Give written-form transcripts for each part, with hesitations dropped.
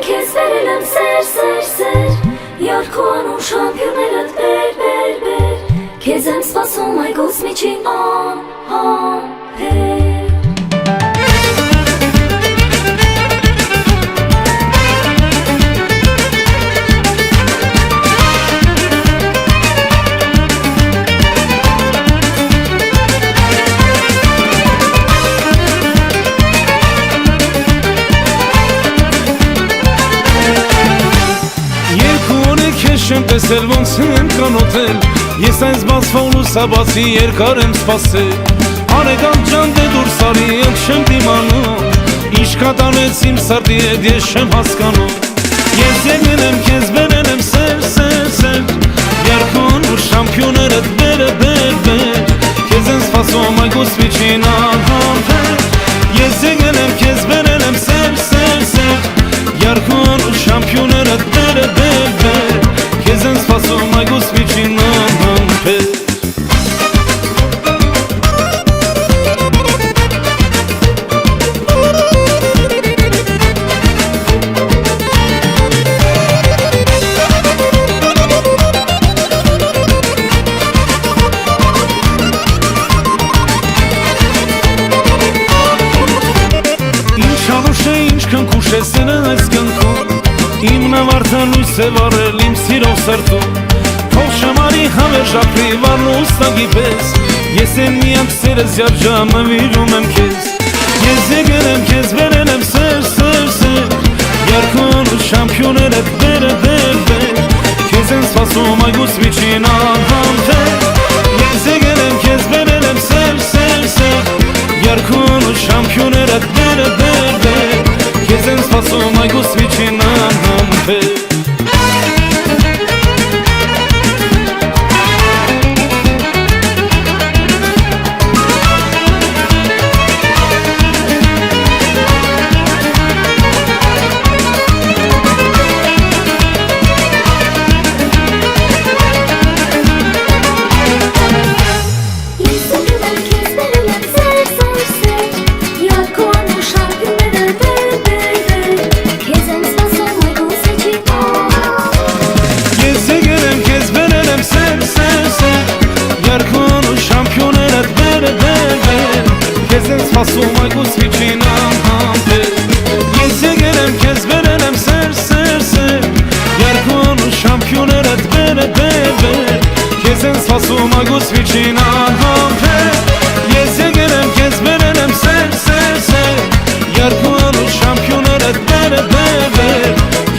քեզ վերել եմ սեր Յարքու անուն շամպյոներդ բեր Քեզ եմ սպասում այգուս միջին անհամբեր Չեմ տեսել ոնց եմ կանոթել Ես այն զբացվող լուսաբացի երկար եմ սպասել Արեգան ջան դե դուրս արի ընդ չեմ դիմանում Ինչ կատարեց իմ սրտի հետ ես չեմ հասկանում Ես եկել եմ քեզ բերել եմ սեր Յարքուն ու շամպյոներդ բեր Քեզ եմ սպասում այգուս միջին անհամբեր Ես եկել եմ քեզ բերել եմ սեր Յարքուն ու շամպյոներդ բեր Քեզ եմ սպասում այգուս միջին անհամբեր Ինչ անուշ է, ինչ քնքուշ է սերը այս կնքում Իմ նավարդան լույս է վարել իմ սիրով սրտում Թող շամարի հավերժապրի վարն ու ստագի պես Ես եմ միակ սերս յարջամը վիրում եմ քեզ Ես եկել եմ քեզ վերել եմ սեր Յարքուն ու շամպյոներդ բեր Քեզ եմ սպասում այգուս միջին անհամբեր Ես եկել եմ քեզ վերել եմ սեր Յարքուն ու շամպյոներդ բեր Քեզ եմ սպասում այգուս միջին անհամբեր Սպասում այգուս միջին անհամբեր Ես եկել եմ քեզ վերել եմ սեր Յարքուն ու շամպյոներդ բեր Քեզ եմ սպասում այգուս միջին անհամբեր Ես եկել եմ քեզ վերել եմ սեր Յարքուն ու շամպյոներդ բեր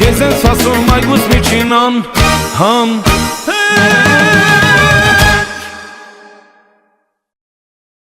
Քեզ եմ սպասում այգուս միջին անհամբեր